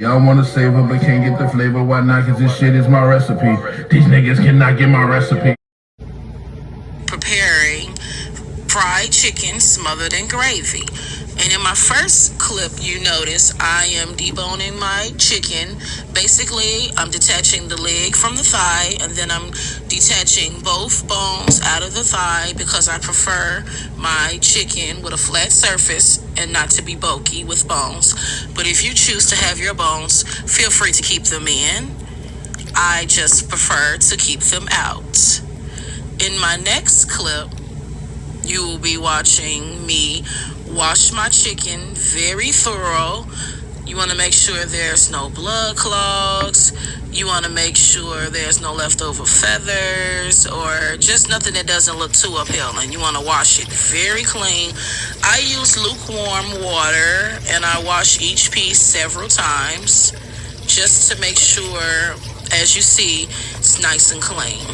Y'all wanna savor but can't get the flavor. Why not? Cause this shit is my recipe. These niggas cannot get my recipe. Preparing fried chicken smothered in gravy. And in my first clip, you notice I am deboning my chicken. Basically, I'm detaching the leg from the thigh, and then I'm detaching both bones out of the thigh because I prefer my chicken with a flat surface and not to be bulky with bones. But if you choose to have your bones, feel free to keep them in. I just prefer to keep them out. In my next clip, you will be watching me wash my chicken very thorough. You want to make sure there's no blood clogs. You want to make sure there's no leftover feathers or just nothing that doesn't look too appealing. You want to wash it very clean. I use lukewarm water and I wash each piece several times just to make sure, as you see, it's nice and clean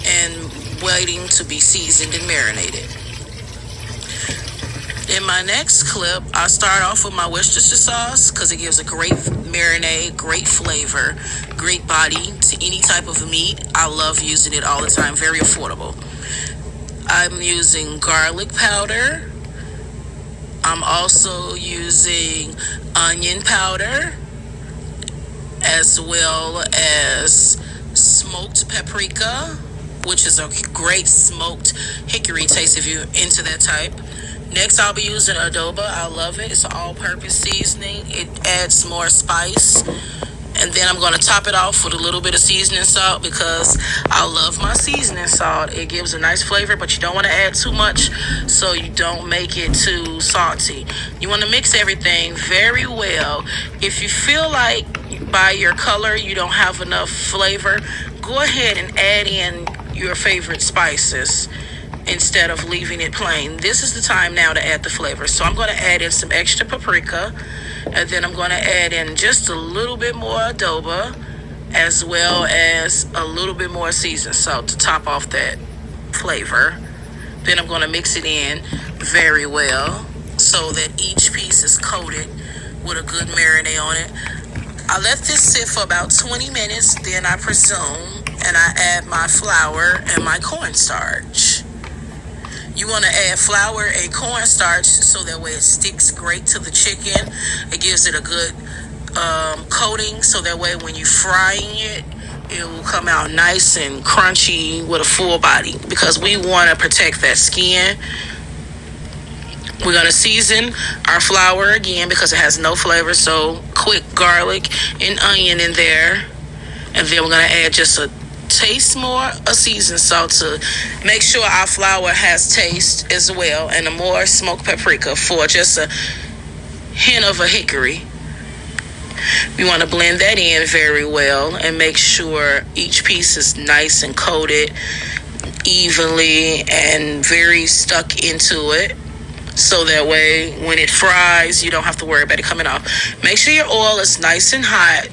and waiting to be seasoned and marinated. In my next clip, I start off with my Worcestershire sauce because it gives a great marinade, great flavor, great body to any type of meat. I love using it all the time, very affordable. I'm using garlic powder. I'm also using onion powder as well as smoked paprika, which is a great smoked hickory taste if you're into that type. Next, I'll be using adobo. I love it. It's an all-purpose seasoning. It adds more spice. And then I'm going to top it off with a little bit of seasoning salt because I love my seasoning salt. It gives a nice flavor, but you don't want to add too much so you don't make it too salty. You want to mix everything very well. If you feel like by your color you don't have enough flavor, go ahead and add in your favorite spices instead of leaving it plain. This is the time now to add the flavor. So I'm going to add in some extra paprika, and then I'm going to add in just a little bit more adobo as well as a little bit more seasoned salt to top off that flavor. Then I'm going to mix it in very well so that each piece is coated with a good marinade on it. I let this sit for about 20 minutes, then I presume, and I add my flour and my cornstarch. You want to add flour and cornstarch so that way it sticks great to the chicken. It gives it a good coating so that way when you're frying it, it will come out nice and crunchy with a full body because we want to protect that skin. We're going to season our flour again because it has no flavor, so quick garlic and onion in there. And then we're going to add just a taste more of seasoned salt to make sure our flour has taste as well, and a more smoked paprika for just a hint of a hickory. We want to blend that in very well and make sure each piece is nice and coated evenly and very stuck into it. So that way when it fries, you don't have to worry about it coming off. Make sure your oil is nice and hot.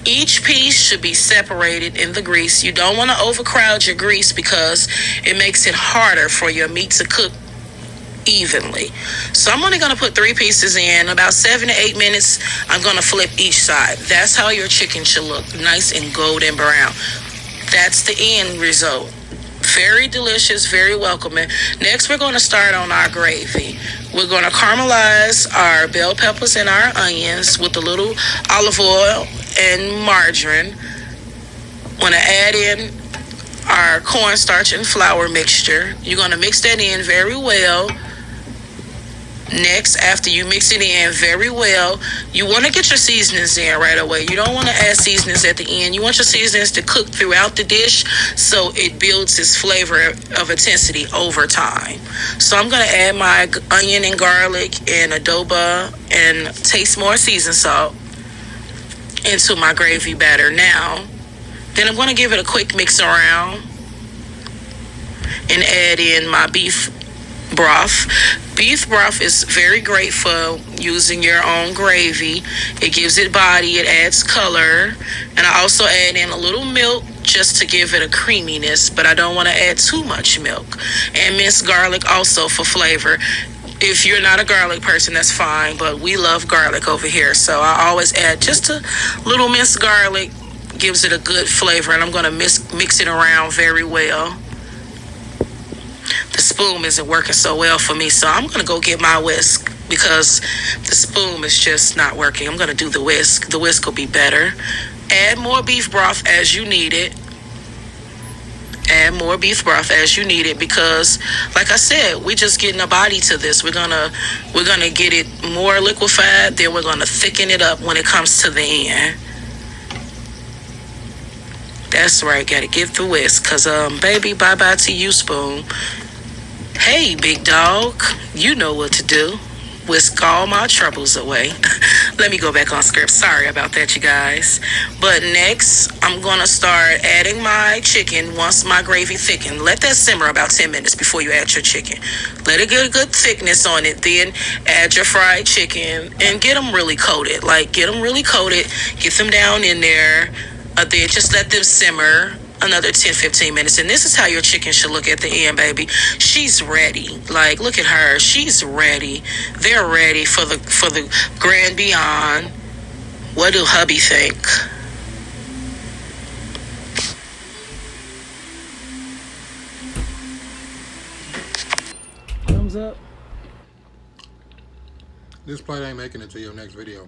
Each piece should be separated in the grease. You don't want to overcrowd your grease because it makes it harder for your meat to cook evenly. So I'm only going to put 3 pieces in. About 7 to 8 minutes, I'm going to flip each side. That's how your chicken should look, nice and golden brown. That's the end result. Very delicious, very welcoming. Next, we're going to start on our gravy. We're going to caramelize our bell peppers and our onions with a little olive oil and margarine. Want to add in our cornstarch and flour mixture. You're going to mix that in very well. Next, after you mix it in very well, you want to get your seasonings in right away. You don't want to add seasonings at the end. You want your seasonings to cook throughout the dish so it builds its flavor of intensity over time. So I'm going to add my onion and garlic and adobo and taste more seasoned salt into my gravy batter now. Then I'm going to give it a quick mix around and add in my beef broth. Beef broth is very great for using your own gravy. It gives it body, it adds color, and I also add in a little milk just to give it a creaminess, but I don't want to add too much milk. And minced garlic also for flavor. If you're not a garlic person, that's fine, but we love garlic over here. So I always add just a little minced garlic, gives it a good flavor, and I'm going to mix it around very well. The spoon isn't working so well for me, so I'm going to go get my whisk because the spoon is just not working. I'm going to do the whisk. The whisk will be better. Add more beef broth as you need it. Add more beef broth as you need it because, like I said, we're just getting a body to this. We're gonna get it more liquefied. Then we're gonna thicken it up when it comes to the end. That's right. Gotta get the whisk, cause baby, bye bye to you, spoon. Hey, big dog, you know what to do. Whisk all my troubles away. Let me go back on script. Sorry about that, you guys. But next, I'm going to start adding my chicken once my gravy thickens. Let that simmer about 10 minutes before you add your chicken. Let it get a good thickness on it. Then add your fried chicken and get them really coated. Get them really coated. Get them down in there. Then just let them simmer another 10-15 minutes, and this is how your chicken should look at the end, baby. She's ready. Look at her. She's ready. They're ready for the grand beyond. What do hubby think? Thumbs up. This plate ain't making it to your next video.